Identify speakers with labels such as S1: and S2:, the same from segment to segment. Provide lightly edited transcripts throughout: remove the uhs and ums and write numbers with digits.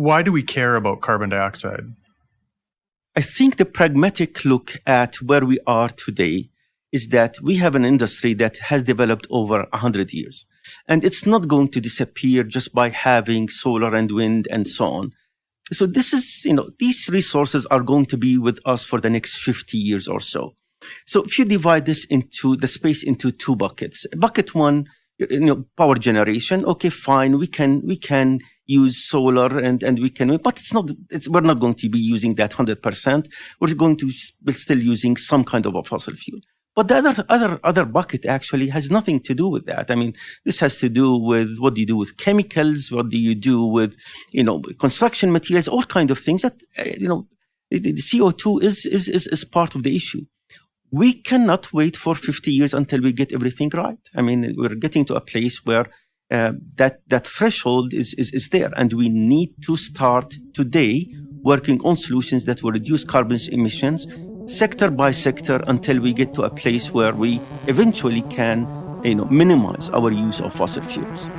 S1: why do we care about carbon dioxide?
S2: I think the pragmatic look at where we are today is that we have an industry that has developed over 100 years. And it's not going to disappear just by having solar and wind and so on. So this is, these resources are going to be with us for the next 50 years or so. So if you divide this into the space into two buckets, bucket one, power generation. Okay, fine. We can use solar and we can, but we're not going to be using that 100%. We're going to be still using some kind of a fossil fuel. But the other bucket actually has nothing to do with that. I mean, this has to do with what do you do with chemicals? What do you do with, construction materials, all kinds of things that, the CO2 is part of the issue. We cannot wait for 50 years until we get everything right. I mean, we're getting to a place where that threshold is there, and we need to start today working on solutions that will reduce carbon emissions sector by sector until we get to a place where we eventually can, minimize our use of fossil fuels.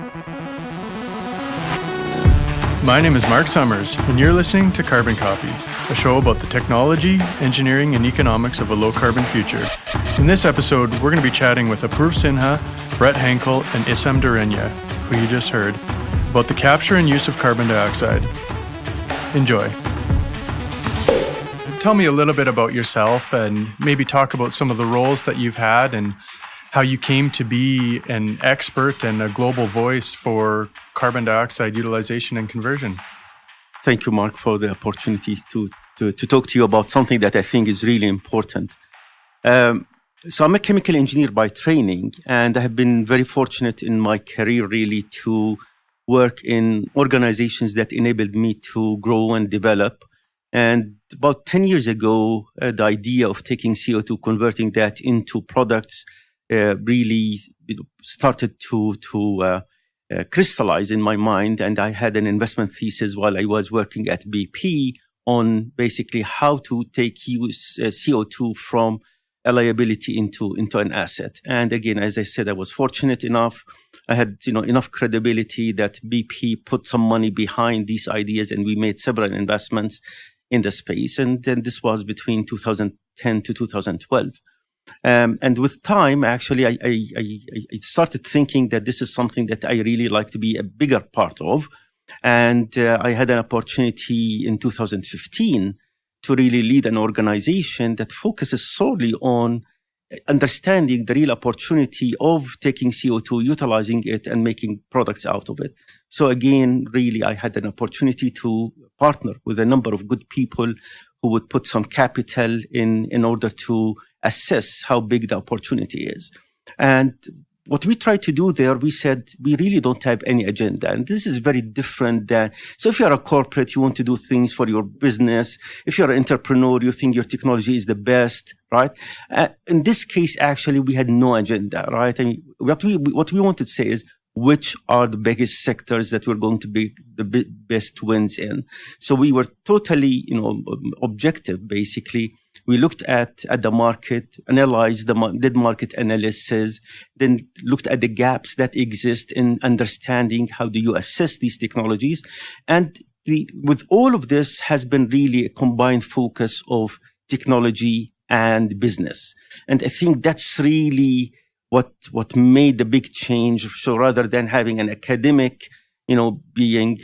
S1: My name is Mark Summers, and you're listening to Carbon Copy, a show about the technology, engineering, and economics of a low-carbon future. In this episode, we're going to be chatting with Apoorv Sinha, Brett Henkel, and Issam Dairanieh, who you just heard, about the capture and use of carbon dioxide. Enjoy. Tell me a little bit about yourself and maybe talk about some of the roles that you've had and how you came to be an expert and a global voice for carbon dioxide utilization and conversion.
S2: Thank you, Mark, for the opportunity to talk to you about something that I think is really important. So I'm a chemical engineer by training, and I have been very fortunate in my career really to work in organizations that enabled me to grow and develop. And about 10 years ago, the idea of taking CO2, converting that into products, really started to crystallize in my mind. And I had an investment thesis while I was working at BP on basically how to use CO2 from a liability into an asset. And again, as I said, I was fortunate enough. I had, enough credibility that BP put some money behind these ideas, and we made several investments in the space. And then this was between 2010 to 2012. And with time, actually, I started thinking that this is something that I really like to be a bigger part of. And I had an opportunity in 2015 to really lead an organization that focuses solely on understanding the real opportunity of taking CO2, utilizing it, and making products out of it. So again, really, I had an opportunity to partner with a number of good people who would put some capital in order to assess how big the opportunity is. And what we tried to do there, we said, we really don't have any agenda. And this is very different than, so if you're a corporate, you want to do things for your business. If you're an entrepreneur, you think your technology is the best, right? In this case, actually, we had no agenda, right? I mean, what we wanted to say is, which are the biggest sectors that we're going to be the best wins in. So we were totally, objective, basically. We looked at the market, analyzed did market analysis, then looked at the gaps that exist in understanding how do you assess these technologies. And with all of this has been really a combined focus of technology and business. And I think that's really what made the big change. So rather than having an academic, being,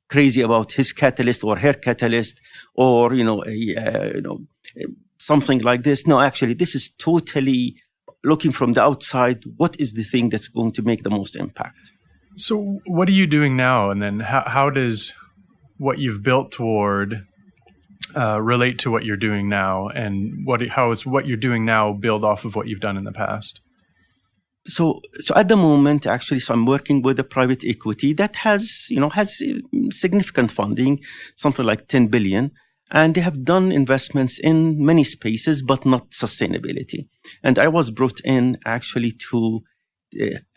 S2: crazy about his catalyst or her catalyst or, something like this. No, actually, this is totally looking from the outside. What is the thing that's going to make the most impact?
S1: So what are you doing now? And then how does what you've built toward relate to what you're doing now? And how is what you're doing now build off of what you've done in the past?
S2: So at the moment, actually, I'm working with a private equity that has significant funding, something like 10 billion. And they have done investments in many spaces, but not sustainability. And I was brought in actually to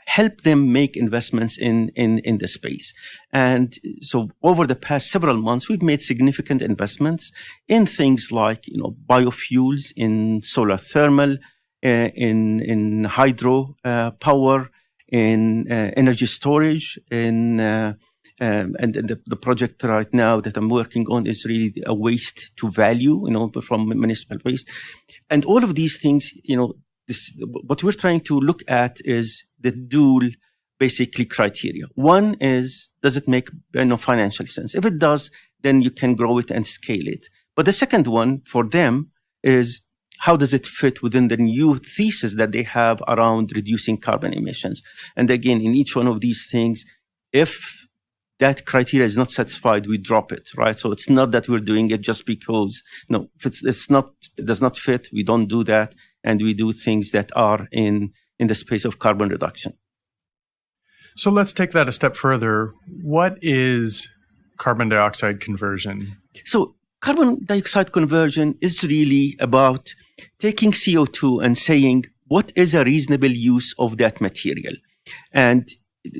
S2: help them make investments in the space. And so over the past several months, we've made significant investments in things like, biofuels, in solar thermal, in hydro power, in energy storage, in And the project right now that I'm working on is really a waste to value, from municipal waste. And all of these things, what we're trying to look at is the dual basically criteria. One is, does it make financial sense? If it does, then you can grow it and scale it. But the second one for them is, how does it fit within the new thesis that they have around reducing carbon emissions? And again, in each one of these things, if that criteria is not satisfied, we drop it, right? So it's not that we're doing it just because, if it does not fit, we don't do that. And we do things that are in the space of carbon reduction.
S1: So let's take that a step further. What is carbon dioxide conversion?
S2: So carbon dioxide conversion is really about taking CO2 and saying, what is a reasonable use of that material? And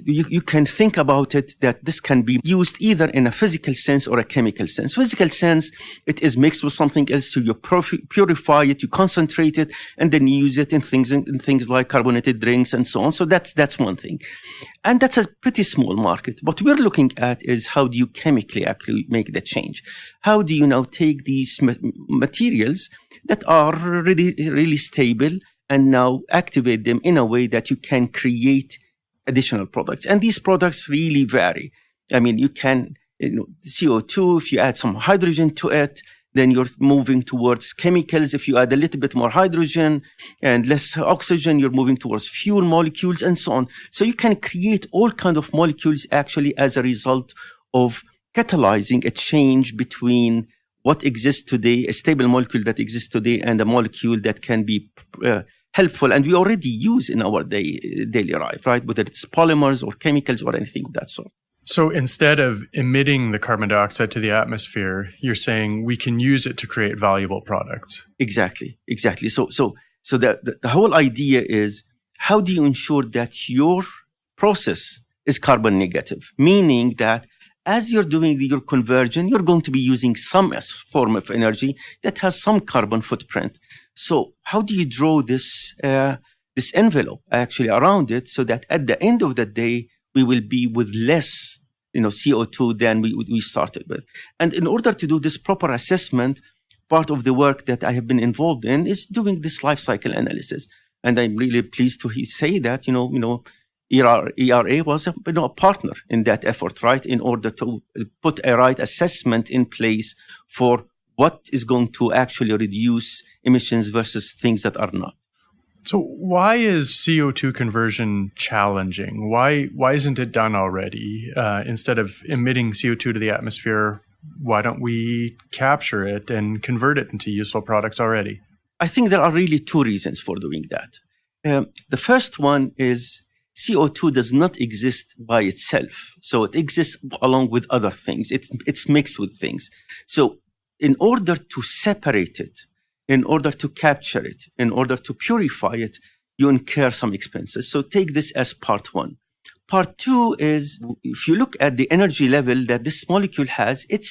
S2: you can think about it that this can be used either in a physical sense or a chemical sense. Physical sense, it is mixed with something else, so you purify it, you concentrate it, and then you use it in things like carbonated drinks and so on. So that's one thing. And that's a pretty small market. What we're looking at is, how do you chemically actually make the change? How do you now take these materials that are really, really stable and now activate them in a way that you can create additional products? And these products really vary. I mean, you can, CO2, if you add some hydrogen to it, then you're moving towards chemicals. If you add a little bit more hydrogen and less oxygen, you're moving towards fuel molecules and so on. So you can create all kinds of molecules actually as a result of catalyzing a change between what exists today, a stable molecule that exists today, and a molecule that can be helpful, and we already use in our daily life, right? Whether it's polymers or chemicals or anything of that sort.
S1: So instead of emitting the carbon dioxide to the atmosphere, you're saying we can use it to create valuable products.
S2: Exactly. So the whole idea is, how do you ensure that your process is carbon negative? Meaning that as you're doing your conversion, you're going to be using some form of energy that has some carbon footprint. So how do you draw this envelope actually around it, so that at the end of the day, we will be with less CO2 than we started with? And in order to do this proper assessment, part of the work that I have been involved in is doing this life cycle analysis. And I'm really pleased to say that, ERA was a partner in that effort, right? In order to put a right assessment in place for what is going to actually reduce emissions versus things that are not.
S1: So why is CO2 conversion challenging? Why isn't it done already? Instead of emitting CO2 to the atmosphere, why don't we capture it and convert it into useful products already?
S2: I think there are really two reasons for doing that. The first one is, CO2 does not exist by itself. So it exists along with other things. It's mixed with things. So in order to separate it, in order to capture it, in order to purify it, you incur some expenses. So take this as part one. Part two is, if you look at the energy level that this molecule has, it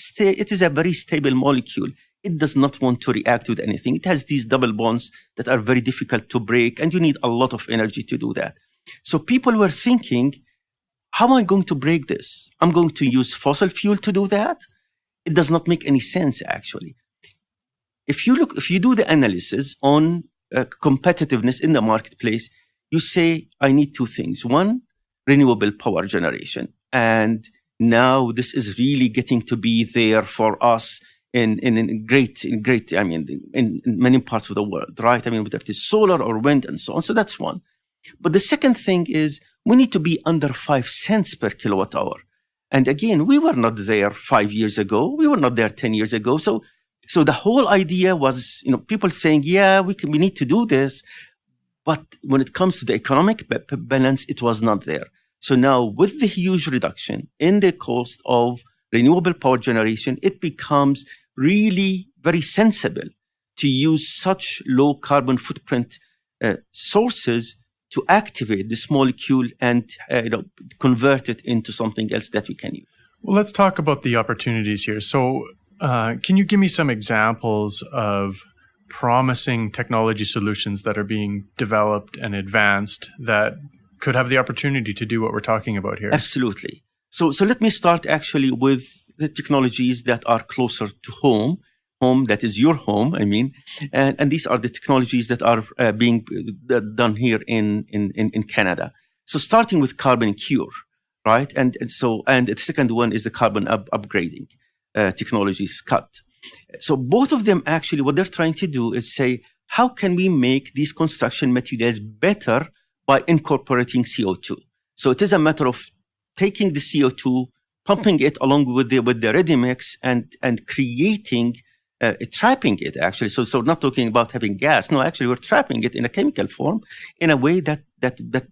S2: is a very stable molecule. It does not want to react with anything. It has these double bonds that are very difficult to break, and you need a lot of energy to do that. So people were thinking, how am I going to break this? I'm going to use fossil fuel to do that? It does not make any sense, actually. If you do the analysis on competitiveness in the marketplace, you say, I need two things. One, renewable power generation. And now this is really getting to be there for us in many parts of the world, right? I mean, whether it is solar or wind and so on. So that's one. But the second thing is, we need to be under 5 cents per kilowatt hour. And again, we were not there 5 years ago. We were not there 10 years ago. So the whole idea was, people saying, yeah, we need to do this. But when it comes to the economic balance, it was not there. So now with the huge reduction in the cost of renewable power generation, it becomes really very sensible to use such low carbon footprint sources to activate this molecule and convert it into something else that we can use.
S1: Well, let's talk about the opportunities here. So can you give me some examples of promising technology solutions that are being developed and advanced that could have the opportunity to do what we're talking about here?
S2: Absolutely. So let me start actually with the technologies that are closer to home, that is your home, I mean, and these are the technologies that are being done here in Canada. So starting with carbon cure, right? And the second one is the carbon upgrading technologies cut. So both of them actually, what they're trying to do is say, how can we make these construction materials better by incorporating CO2? So it is a matter of taking the CO2, pumping it along with the ready mix, and creating, trapping it actually. So not talking about having gas. No, actually we're trapping it in a chemical form in a way that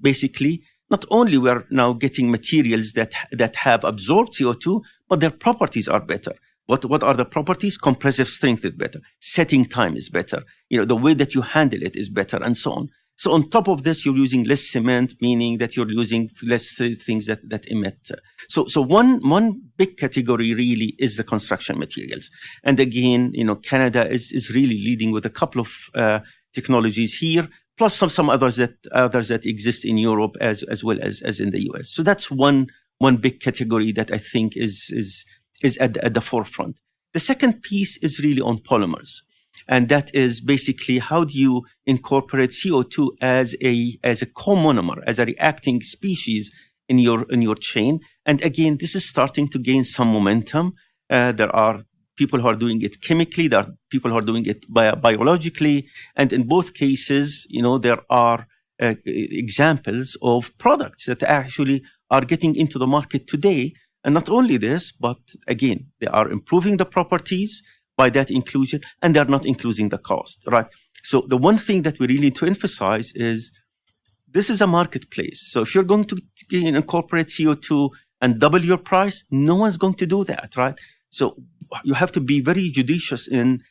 S2: basically not only we're now getting materials that have absorbed CO2, but their properties are better. What are the properties? Compressive strength is better. Setting time is better. The way that you handle it is better, and so on. So on top of this, you're using less cement, meaning that you're using less things that emit. So one big category really is the construction materials. And again, Canada is really leading with a couple of technologies here, plus some others that exist in Europe as well as in the US. So that's one big category that I think is at the forefront. The second piece is really on polymers. And that is basically, how do you incorporate CO2 as a co-monomer, as a reacting species in your chain? And again, this is starting to gain some momentum. There are people who are doing it chemically. There are people who are doing it biologically. And in both cases, there are examples of products that actually are getting into the market today. And not only this, but again, they are improving the properties by that inclusion, and they're not including the cost, right? So the one thing that we really need to emphasize is this is a marketplace. So if you're going to incorporate CO2 and double your price, no one's going to do that, right? So you have to be very judicious in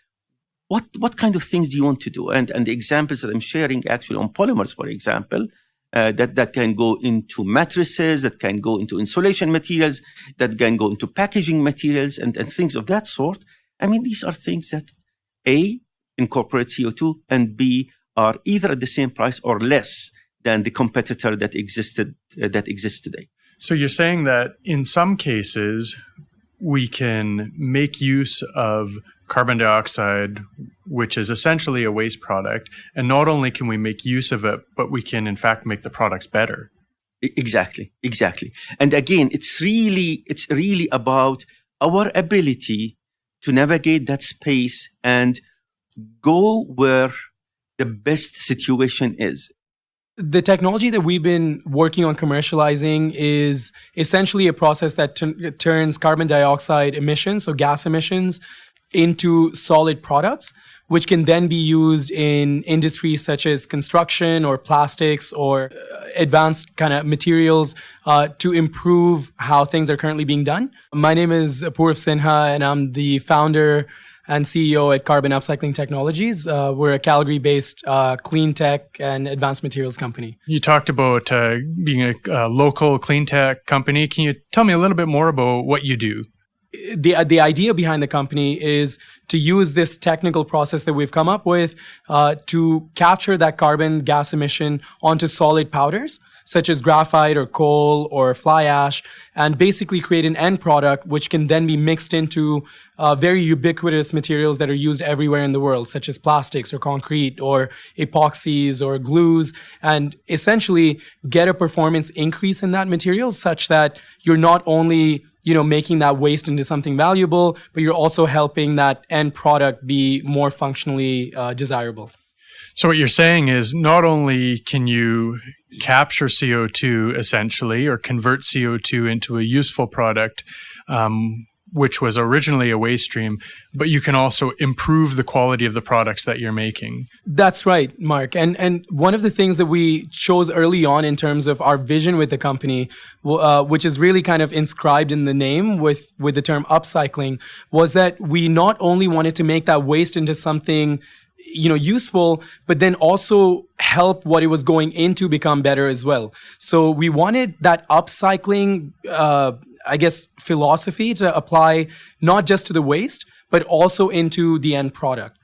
S2: what kind of things do you want to do? And the examples that I'm sharing actually on polymers, for example, that can go into mattresses, that can go into insulation materials, that can go into packaging materials and things of that sort. I mean, these are things that A, incorporate CO2, and B, are either at the same price or less than the competitor that exists today.
S1: So you're saying that in some cases, we can make use of carbon dioxide, which is essentially a waste product. And not only can we make use of it, but we can in fact make the products better.
S2: Exactly. And again, it's really about our ability to navigate that space and go where the best situation is.
S3: The technology that we've been working on commercializing is essentially a process that turns carbon dioxide emissions, so gas emissions, into solid products, which can then be used in industries such as construction or plastics or advanced kind of materials to improve how things are currently being done. My name is Apoorv Sinha, and I'm the founder and CEO at Carbon Upcycling Technologies. We're a Calgary-based clean tech and advanced materials company.
S1: You talked about being a local clean tech company. Can you tell me a little bit more about what you do?
S3: The idea behind the company is to use this technical process that we've come up with to capture that carbon gas emission onto solid powders, such as graphite or coal or fly ash, and basically create an end product which can then be mixed into very ubiquitous materials that are used everywhere in the world, such as plastics or concrete or epoxies or glues, and essentially get a performance increase in that material such that you're not only making that waste into something valuable, but you're also helping that end product be more functionally desirable.
S1: So what you're saying is not only can you capture CO2 essentially, or convert CO2 into a useful product, which was originally a waste stream, but you can also improve the quality of the products that you're making.
S3: That's right, Mark. And one of the things that we chose early on in terms of our vision with the company, which is really kind of inscribed in the name with the term upcycling, was that we not only wanted to make that waste into something useful, but then also help what it was going into become better as well. So we wanted that upcycling, philosophy to apply not just to the waste, but also into the end product.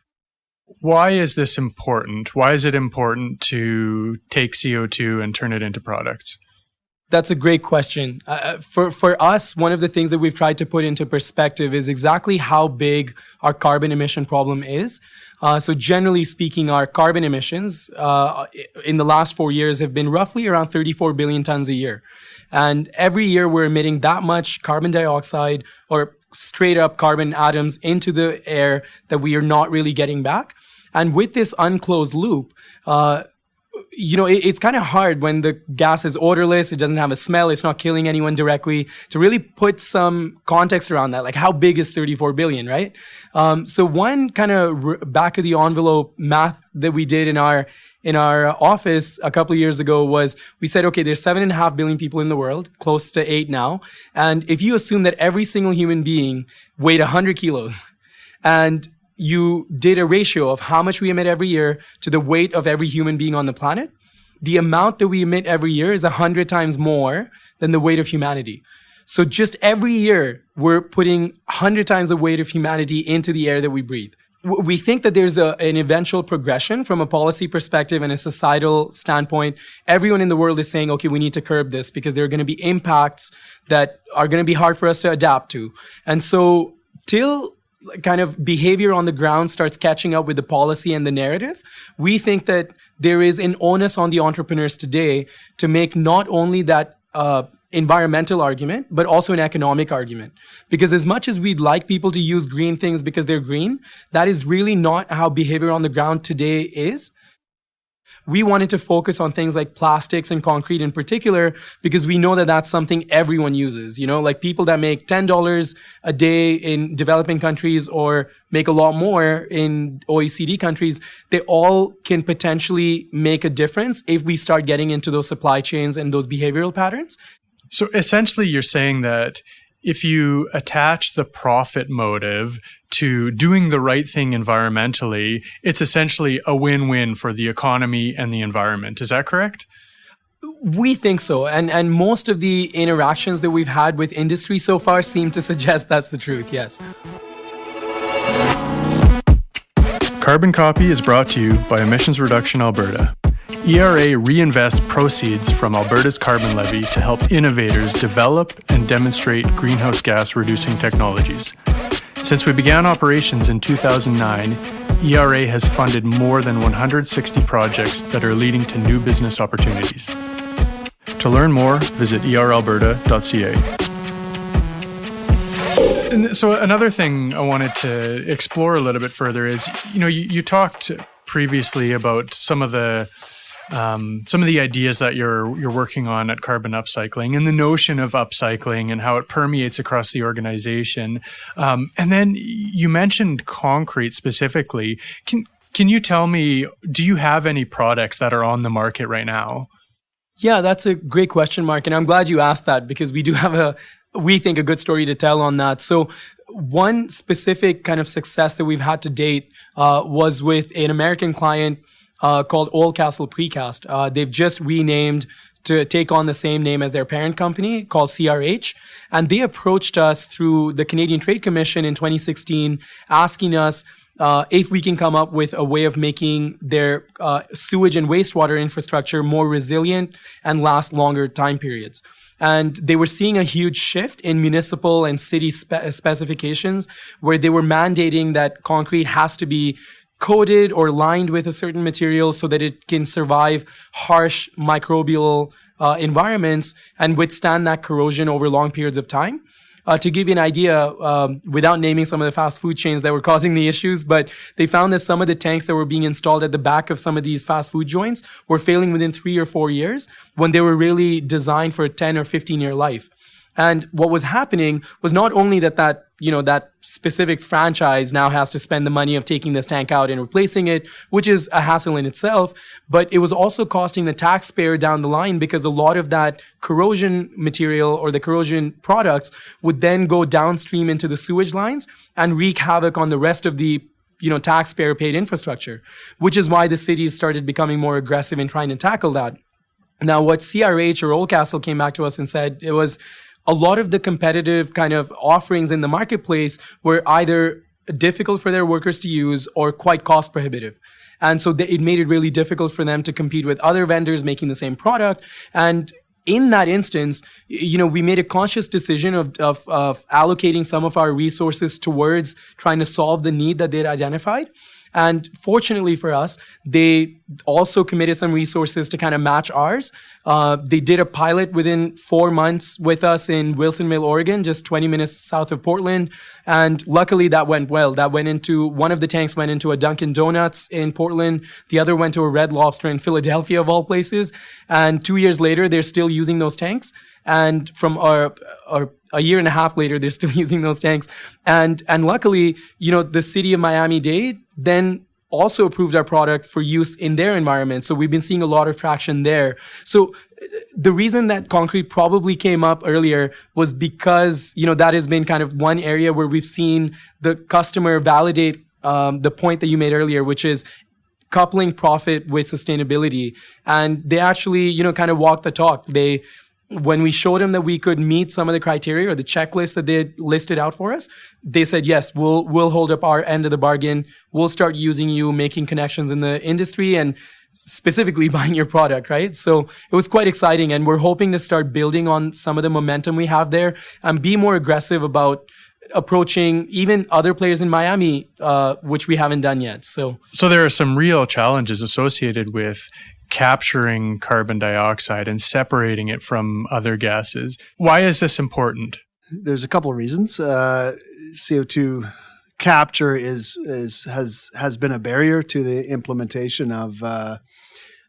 S1: Why is this important? Why is it important to take CO2 and turn it into products?
S3: That's a great question. For us, one of the things that we've tried to put into perspective is exactly how big our carbon emission problem is. So generally speaking, our carbon emissions in the last 4 years have been roughly around 34 billion tons a year. And every year we're emitting that much carbon dioxide or straight up carbon atoms into the air that we are not really getting back. And with this unclosed loop, it's kind of hard when the gas is odorless, it doesn't have a smell, it's not killing anyone directly, to really put some context around that. Like, how big is 34 billion, right? So one kind of back of the envelope math that we did in our office a couple of years ago was, we said, okay, there's 7.5 billion people in the world, close to 8 now. And if you assume that every single human being weighed 100 kilos, and you did a ratio of how much we emit every year to the weight of every human being on the planet, the amount that we emit every year is 100 times more than the weight of humanity. So just every year, we're putting 100 times the weight of humanity into the air that we breathe. We think that there's an eventual progression from a policy perspective and a societal standpoint. Everyone in the world is saying, okay, we need to curb this because there are going to be impacts that are going to be hard for us to adapt to. And so till kind of behavior on the ground starts catching up with the policy and the narrative, we think that there is an onus on the entrepreneurs today to make not only that environmental argument, but also an economic argument. Because as much as we'd like people to use green things because they're green, that is really not how behavior on the ground today is. We wanted to focus on things like plastics and concrete in particular, because we know that that's something everyone uses. Like people that make $10 a day in developing countries or make a lot more in OECD countries, they all can potentially make a difference if we start getting into those supply chains and those behavioral patterns.
S1: So essentially, you're saying that if you attach the profit motive to doing the right thing environmentally, it's essentially a win-win for the economy and the environment. Is that correct?
S3: We think so. And most of the interactions that we've had with industry so far seem to suggest that's the truth, yes.
S1: Carbon Copy is brought to you by Emissions Reduction Alberta. ERA reinvests proceeds from Alberta's carbon levy to help innovators develop and demonstrate greenhouse gas reducing technologies. Since we began operations in 2009, ERA has funded more than 160 projects that are leading to new business opportunities. To learn more, visit eralberta.ca. And so another thing I wanted to explore a little bit further is, you talked previously about some of the ideas that you're working on at Carbon Upcycling and the notion of upcycling and how it permeates across the organization. And then you mentioned concrete specifically. Can you tell me, do you have any products that are on the market right now?
S3: Yeah, that's a great question, Mark. And I'm glad you asked that because we do have we think a good story to tell on that. So one specific kind of success that we've had to date was with an American client called Oldcastle Precast. They've just renamed to take on the same name as their parent company called CRH. And they approached us through the Canadian Trade Commission in 2016, asking us if we can come up with a way of making their sewage and wastewater infrastructure more resilient and last longer time periods. And they were seeing a huge shift in municipal and city specifications where they were mandating that concrete has to be coated or lined with a certain material so that it can survive harsh microbial environments and withstand that corrosion over long periods of time. To give you an idea, without naming some of the fast food chains that were causing the issues, but they found that some of the tanks that were being installed at the back of some of these fast food joints were failing within 3 or 4 years when they were really designed for a 10 or 15-year life. And what was happening was not only that specific franchise now has to spend the money of taking this tank out and replacing it, which is a hassle in itself, but it was also costing the taxpayer down the line because a lot of that corrosion material or the corrosion products would then go downstream into the sewage lines and wreak havoc on the rest of the taxpayer paid infrastructure, which is why the cities started becoming more aggressive in trying to tackle that. Now, what CRH or Oldcastle came back to us and said, it was a lot of the competitive kind of offerings in the marketplace were either difficult for their workers to use or quite cost prohibitive. And so it made it really difficult for them to compete with other vendors making the same product. And in that instance, we made a conscious decision of allocating some of our resources towards trying to solve the need that they'd identified. And fortunately for us, they also committed some resources to kind of match ours. They did a pilot within 4 months with us in Wilsonville, Oregon, just 20 minutes south of Portland. And luckily that went well. One of the tanks went into a Dunkin' Donuts in Portland. The other went to a Red Lobster in Philadelphia, of all places. And 2 years later, they're still using those tanks. And from a year and a half later, they're still using those tanks. And luckily, the city of Miami-Dade then also approved our product for use in their environment. So we've been seeing a lot of traction there. So the reason that concrete probably came up earlier was because, that has been kind of one area where we've seen the customer validate the point that you made earlier, which is coupling profit with sustainability. And they actually, kind of walked the talk. When we showed them that we could meet some of the criteria or the checklist that they had listed out for us, they said, yes, we'll hold up our end of the bargain. We'll start using you, making connections in the industry and specifically buying your product, right? So it was quite exciting. And we're hoping to start building on some of the momentum we have there and be more aggressive about approaching even other players in Miami, which we haven't done yet. So
S1: there are some real challenges associated with capturing carbon dioxide and separating it from other gases. Why is this important?
S4: There's a couple of reasons. CO2 capture has been a barrier to the implementation of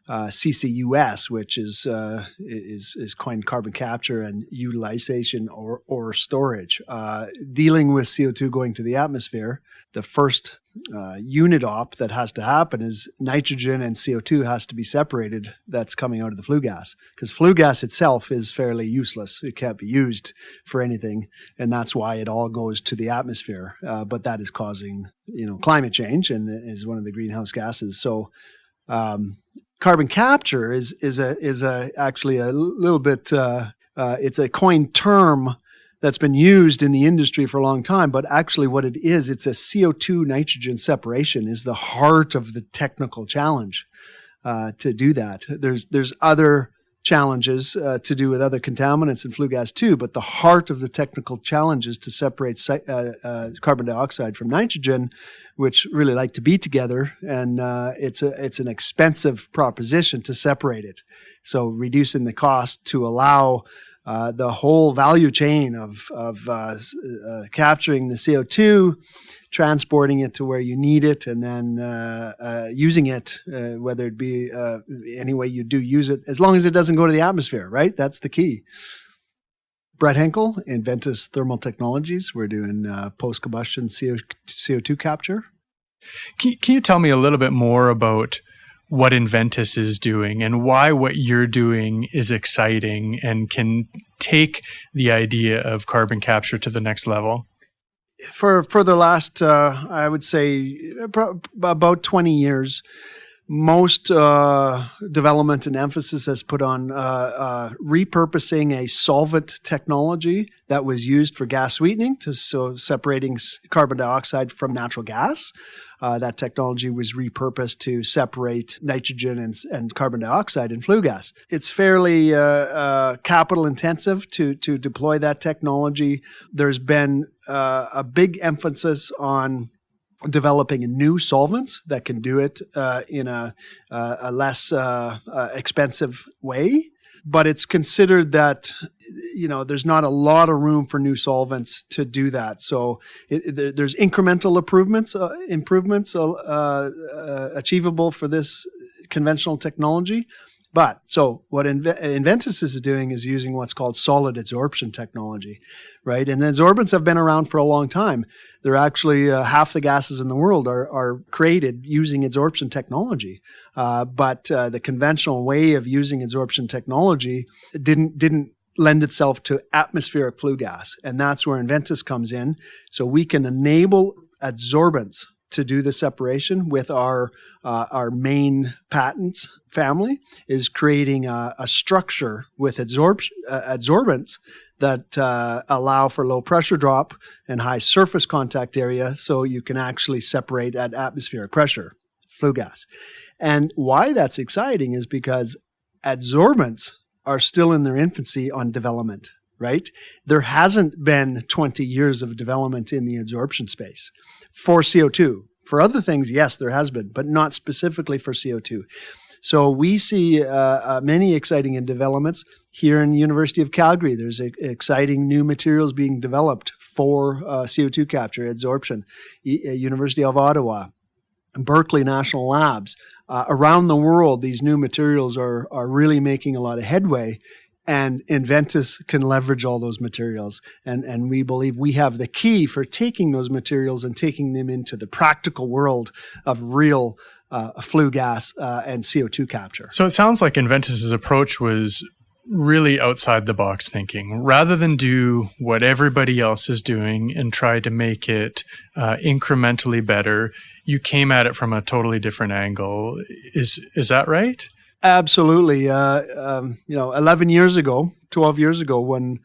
S4: CCUS, which is coined carbon capture and utilization or storage. Dealing with CO2 going to the atmosphere, the first unit op that has to happen is nitrogen and CO2 has to be separated. That's coming out of the flue gas, because flue gas itself is fairly useless. It can't be used for anything, and that's why it all goes to the atmosphere. But that is causing climate change and is one of the greenhouse gases. So carbon capture is actually a little bit. It's a coined term that's been used in the industry for a long time, but actually what it is, it's a CO2 nitrogen separation is the heart of the technical challenge to do that. There's other challenges to do with other contaminants in flue gas too, but the heart of the technical challenge is to separate carbon dioxide from nitrogen, which really like to be together, and it's an expensive proposition to separate it. So reducing the cost to allow the whole value chain of capturing the CO2, transporting it to where you need it, and then using it, whether it be any way you do use it, as long as it doesn't go to the atmosphere, right? That's the key. Brett Henkel, Inventys Thermal Technologies. We're doing post-combustion CO2 capture.
S1: Can you tell me a little bit more about what Inventys is doing and why what you're doing is exciting and can take the idea of carbon capture to the next level?
S4: For the last, I would say, about 20 years, most development and emphasis has put on repurposing a solvent technology that was used for gas sweetening, separating carbon dioxide from natural gas. That technology was repurposed to separate nitrogen and carbon dioxide in flue gas. It's fairly capital intensive to deploy that technology. There's been a big emphasis on developing new solvents that can do it in a less expensive way. But it's considered that, there's not a lot of room for new solvents to do that. So there's incremental improvements achievable for this conventional technology. But so what Inventys is doing is using what's called solid adsorption technology, right? And the adsorbents have been around for a long time. They're actually half the gases in the world are created using adsorption technology. But the conventional way of using adsorption technology didn't lend itself to atmospheric flue gas. And that's where Inventys comes in. So we can enable adsorbents to do the separation with our main patents family is creating a structure with adsorbents that allow for low pressure drop and high surface contact area, so you can actually separate at atmospheric pressure flue gas. And why that's exciting is because adsorbents are still in their infancy on development, right? There hasn't been 20 years of development in the adsorption space for CO2. For other things, yes, there has been, but not specifically for CO2. So we see many exciting developments here in the University of Calgary. There's exciting new materials being developed for CO2 capture, adsorption. University of Ottawa, Berkeley National Labs. Around the world, these new materials are really making a lot of headway, and Inventys can leverage all those materials. And we believe we have the key for taking those materials and taking them into the practical world of real flue gas and CO2 capture.
S1: So it sounds like Inventys' approach was really outside the box thinking. Rather than do what everybody else is doing and try to make it incrementally better, you came at it from a totally different angle. Is that right?
S4: Absolutely. 11 years ago, 12 years ago, when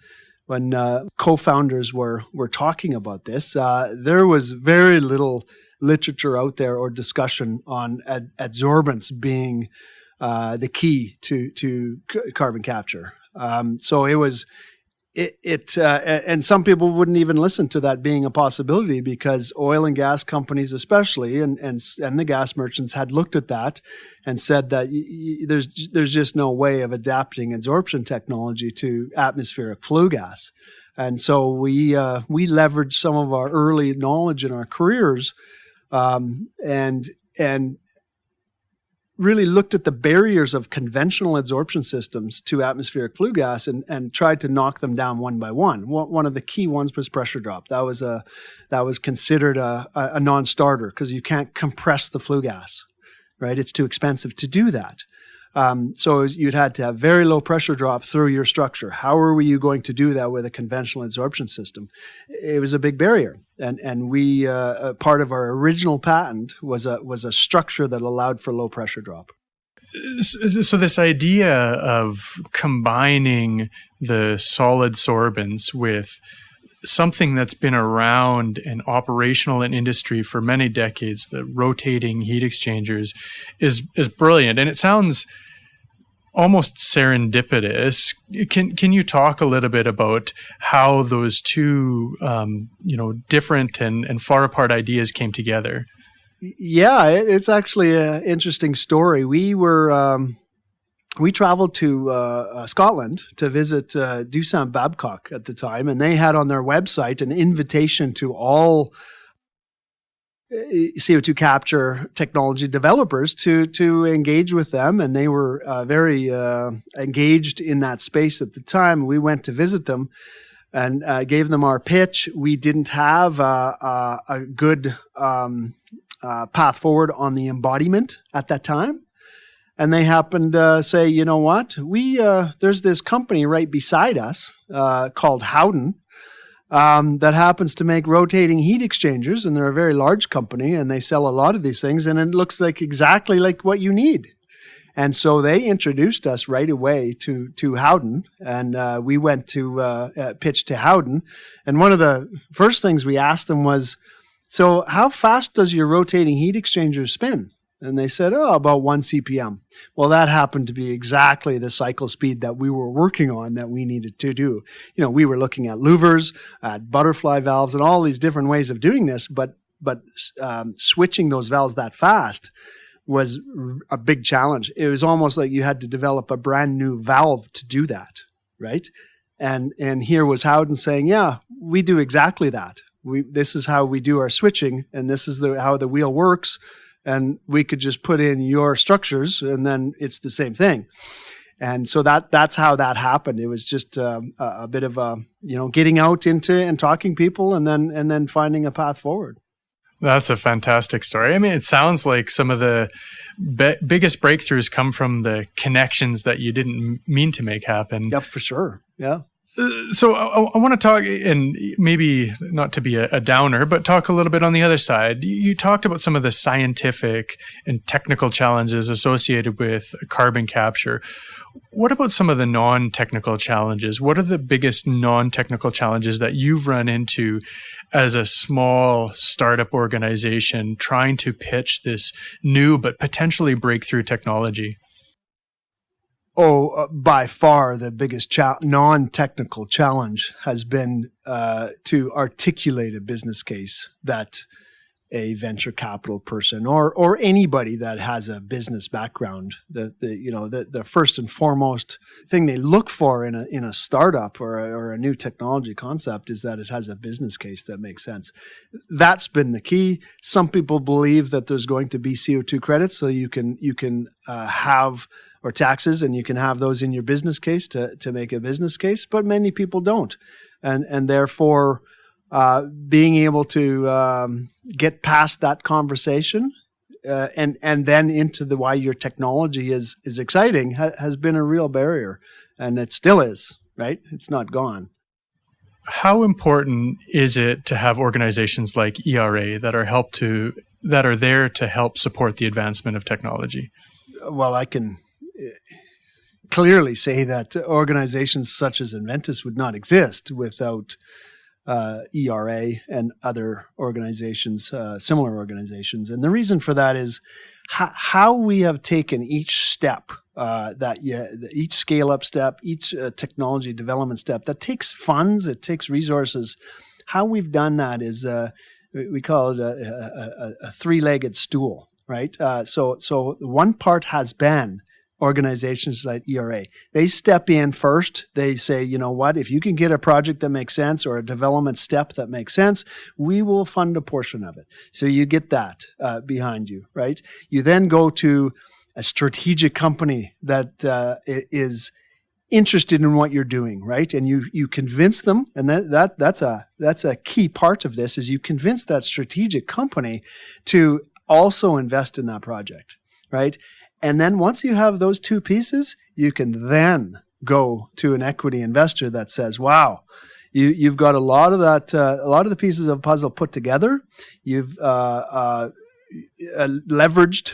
S4: co-founders were talking about this, there was very little literature out there or discussion on adsorbents being the key to carbon capture. So it was, and some people wouldn't even listen to that being a possibility, because oil and gas companies, especially, and the gas merchants had looked at that and said that there's just no way of adapting adsorption technology to atmospheric flue gas. And so we leveraged some of our early knowledge in our careers, and really looked at the barriers of conventional adsorption systems to atmospheric flue gas and tried to knock them down one by one. One of the key ones was pressure drop. That was considered a non-starter, because you can't compress the flue gas, right? It's too expensive to do that. So you'd had to have very low pressure drop through your structure. How are you going to do that with a conventional adsorption system? It was a big barrier. And we, part of our original patent was a structure that allowed for low pressure drop.
S1: So this idea of combining the solid sorbents with something that's been around and operational in industry for many decades, the rotating heat exchangers, is brilliant. And it sounds almost serendipitous. Can you talk a little bit about how those two different and far apart ideas came together?
S4: Yeah, it's actually an interesting story. We traveled to Scotland to visit Doosan Babcock at the time, and they had on their website an invitation to all CO2 capture technology developers to engage with them, and they were very engaged in that space at the time. We went to visit them and gave them our pitch. We didn't have a good path forward on the embodiment at that time. And they happened to say, you know what, there's this company right beside us called Howden that happens to make rotating heat exchangers, and they're a very large company, and they sell a lot of these things, and it looks like exactly like what you need. And so they introduced us right away to Howden, and we went to pitch to Howden. And one of the first things we asked them was, so how fast does your rotating heat exchanger spin? And they said, about 1 CPM. Well, that happened to be exactly the cycle speed that we were working on that we needed to do. We were looking at louvers, at butterfly valves, and all these different ways of doing this, but switching those valves that fast was a big challenge. It was almost like you had to develop a brand new valve to do that, right? And here was Howden saying, yeah, we do exactly that. This is how we do our switching, and this is how the wheel works. And we could just put in your structures, and then it's the same thing. And so that's how that happened. It was just a bit of getting out into and talking people, and then finding a path forward.
S1: That's a fantastic story. I mean, it sounds like some of the biggest breakthroughs come from the connections that you didn't mean to make happen.
S4: Yeah, for sure. Yeah.
S1: So I want to talk, and maybe not to be a downer, but talk a little bit on the other side. You talked about some of the scientific and technical challenges associated with carbon capture. What about some of the non-technical challenges? What are the biggest non-technical challenges that you've run into as a small startup organization trying to pitch this new but potentially breakthrough technology?
S4: By far the biggest non-technical challenge has been to articulate a business case that a venture capital person or anybody that has a business background, the first and foremost thing they look for in a startup or a new technology concept is that it has a business case that makes sense. That's been the key. Some people believe that there's going to be CO2 credits, so you can have, or taxes, and you can have those in your business case to make a business case, but many people don't, and therefore being able to get past that conversation and then into the why your technology is exciting has been a real barrier, and it still is, right? It's not gone.
S1: How important is it to have organizations like ERA that are there to help support the advancement of technology?
S4: Well, I can clearly say that organizations such as Inventys would not exist without ERA and other organizations, similar organizations. And the reason for that is how we have taken each step, each scale-up step, each technology development step that takes funds, it takes resources. How we've done that is we call it a three-legged stool, right? So one part has been organizations like ERA. They step in first. They say, you know what, if you can get a project that makes sense or a development step that makes sense, we will fund a portion of it. So you get that behind you, right? You then go to a strategic company that is interested in what you're doing, right? And you convince them, and that's a key part of this, is you convince that strategic company to also invest in that project, right? And then once you have those two pieces, you can then go to an equity investor that says, wow, you've got a lot of the pieces of the puzzle put together. You've leveraged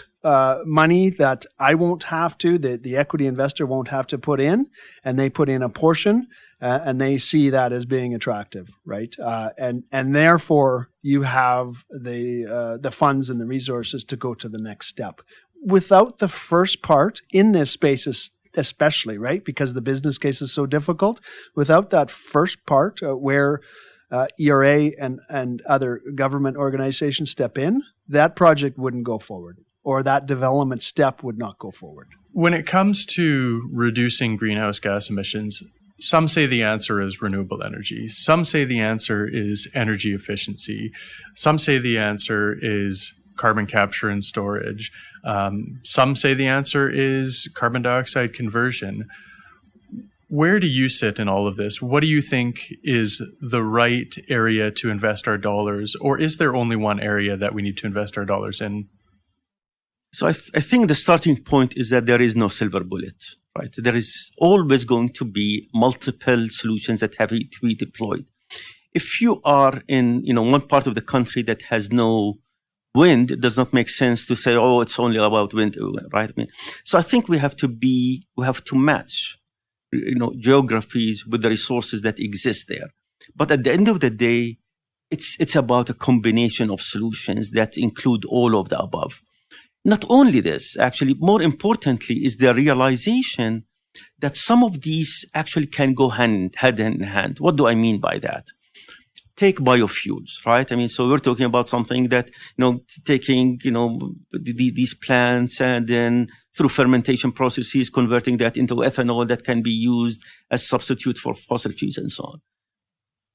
S4: money that I won't have to, the equity investor won't have to put in, and they put in a portion, and they see that as being attractive, right? And therefore you have the funds and the resources to go to the next step. Without the first part in this space, especially, right, because the business case is so difficult, without that first part where ERA and other government organizations step in, that project wouldn't go forward, or that development step would not go forward.
S1: When it comes to reducing greenhouse gas emissions, some say the answer is renewable energy. Some say the answer is energy efficiency. Some say the answer is carbon capture and storage. Some say the answer is carbon dioxide conversion. Where do you sit in all of this? What do you think is the right area to invest our dollars? Or is there only one area that we need to invest our dollars in?
S2: So I think the starting point is that there is no silver bullet, right? There is always going to be multiple solutions that have to be deployed. If you are in, one part of the country that has no wind, it does not make sense to say, oh, it's only about wind, right? So I think we have to match, geographies with the resources that exist there. But at the end of the day, it's about a combination of solutions that include all of the above. Not only this, actually, more importantly, is the realization that some of these actually can go hand in hand. What do I mean by that? Take biofuels, right? So we're talking about something that, taking, these plants and then through fermentation processes, converting that into ethanol that can be used as substitute for fossil fuels and so on.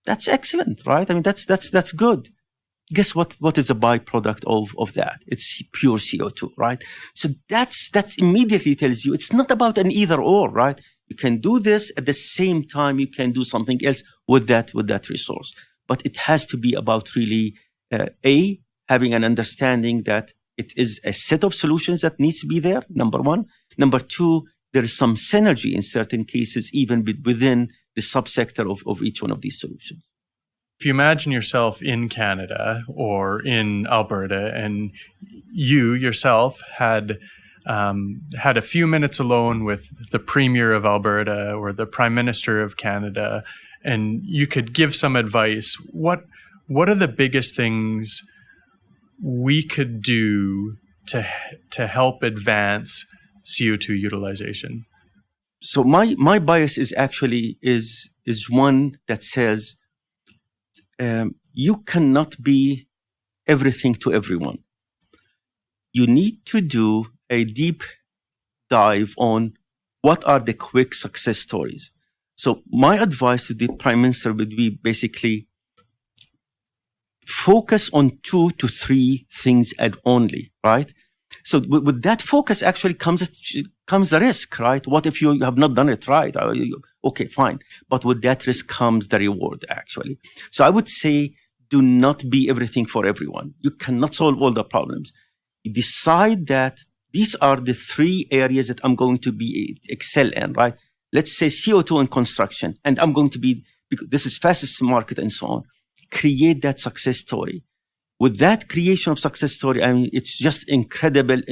S2: That's excellent, right? That's good. Guess what is a byproduct of that? It's pure CO2, right? So that immediately tells you it's not about an either or, right? You can do this at the same time you can do something else with that resource. But it has to be about really, having an understanding that it is a set of solutions that needs to be there, number one. Number two, there is some synergy in certain cases, even within the subsector of each one of these solutions.
S1: If you imagine yourself in Canada or in Alberta, and you yourself had a few minutes alone with the Premier of Alberta or the Prime Minister of Canada, and you could give some advice, what are the biggest things we could do to help advance CO2 utilization?
S2: So my bias is actually is one that says you cannot be everything to everyone. You need to do a deep dive on what are the quick success stories. So my advice to the Prime Minister would be basically focus on 2 to 3 things only, right? So with that focus actually comes the risk, right? What if you have not done it right? Okay, fine. But with that risk comes the reward, actually. So I would say do not be everything for everyone. You cannot solve all the problems. You decide that these are the 3 areas that I'm going to be excel in, right? Let's say CO2 and construction, and I'm going to be, because this is fastest market and so on. Create that success story. With that creation of success story, I mean, it's just incredible.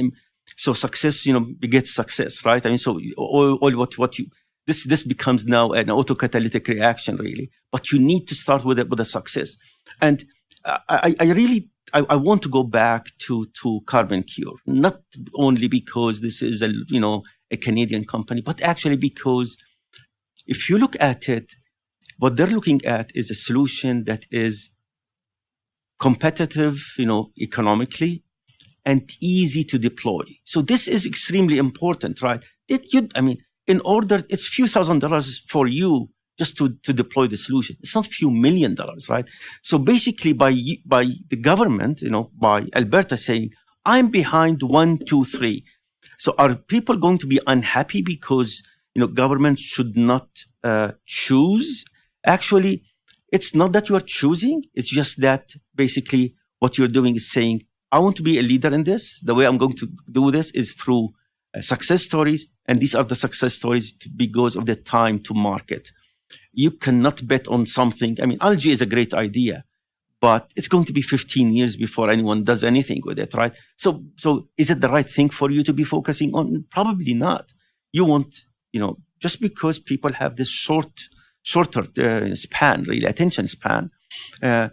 S2: So success, begets success, right? I mean, so all what you, this becomes now an autocatalytic reaction, really. But you need to start with a success. And I want to go back to Carbon Cure, not only because this is a Canadian company, but actually because if you look at it, what they're looking at is a solution that is competitive, economically, and easy to deploy. So this is extremely important, right? In order, it's few $1,000s for you just to deploy the solution. It's not a few $1 million, right? So basically by the government, by Alberta saying, I'm behind 1, 2, 3. So are people going to be unhappy because, government should not choose? Actually, it's not that you are choosing. It's just that basically what you're doing is saying, I want to be a leader in this. The way I'm going to do this is through success stories. And these are the success stories because of the time to market. You cannot bet on something. I mean, algae is a great idea, but it's going to be 15 years before anyone does anything with it, right? So is it the right thing for you to be focusing on? Probably not. You want, just because people have this shorter span, really, attention span,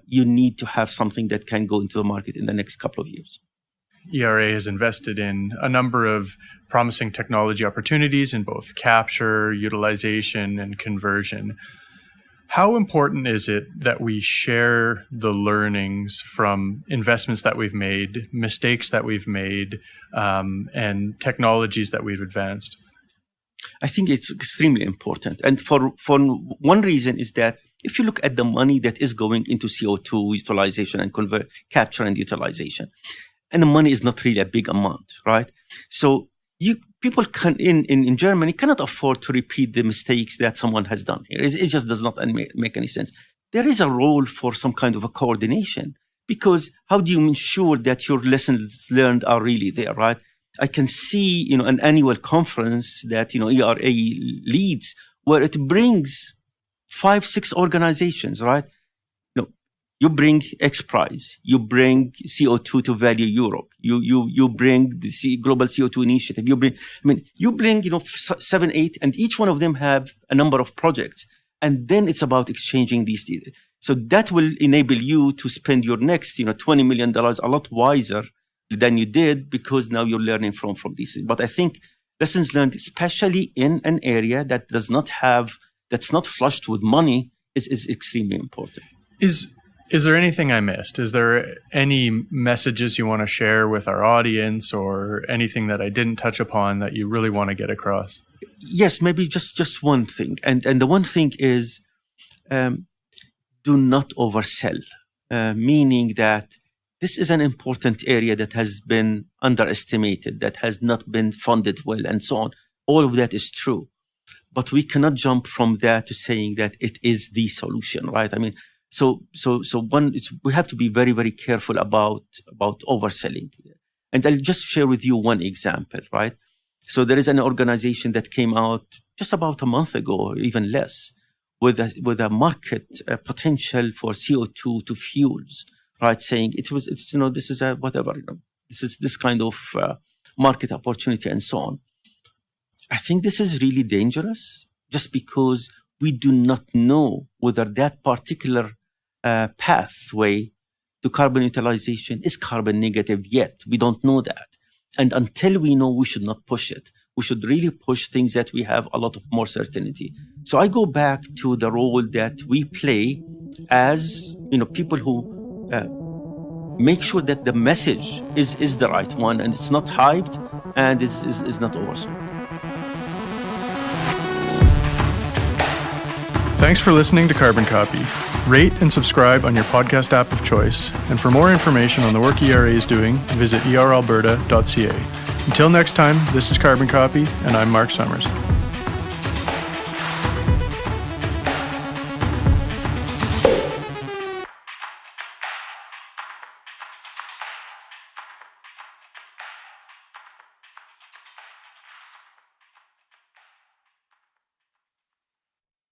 S2: you need to have something that can go into the market in the next couple of years.
S1: ERA has invested in a number of promising technology opportunities in both capture, utilization, and conversion. How important is it that we share the learnings from investments that we've made, mistakes that we've made, and technologies that we've advanced?
S2: I think it's extremely important. And for one reason is that if you look at the money that is going into CO2 utilization and capture and utilization, and the money is not really a big amount, right? So people in Germany cannot afford to repeat the mistakes that someone has done here. It just does not make any sense. There is a role for some kind of a coordination, because how do you ensure that your lessons learned are really there, right? I can see, an annual conference that, ERA leads, where it brings 5, 6 organizations, right? You bring X Prize, you bring CO2 to Value Europe, you bring the Global CO2 Initiative, you bring 7, 8, and each one of them have a number of projects, and then it's about exchanging these data. So that will enable you to spend your next, $20 million a lot wiser than you did, because now you're learning from these things. But I think lessons learned, especially in an area that's not flushed with money, is extremely important.
S1: Is there anything I missed? Is there any messages you want to share with our audience, or anything that I didn't touch upon that you really want to get across?
S2: Yes, maybe just one thing. And the one thing is, do not oversell, meaning that this is an important area that has been underestimated, that has not been funded well, and so on. All of that is true. But we cannot jump from that to saying that it is the solution, right? I mean, So we have to be very, very careful about overselling. And I'll just share with you one example, right? So there is an organization that came out just about a month ago, or even less, with a market potential for CO2 to fuels, right? Saying this is a whatever, this is this kind of market opportunity and so on. I think this is really dangerous, just because we do not know whether that particular pathway to carbon utilization is carbon negative yet. We don't know that. And until we know, we should not push it. We should really push things that we have a lot of more certainty. So I go back to the role that we play as, people who make sure that the message is the right one and it's not hyped and is not oversold.
S1: Thanks for listening to Carbon Copy. Rate and subscribe on your podcast app of choice. And for more information on the work ERA is doing, visit eralberta.ca. Until next time, this is Carbon Copy, and I'm Mark Summers.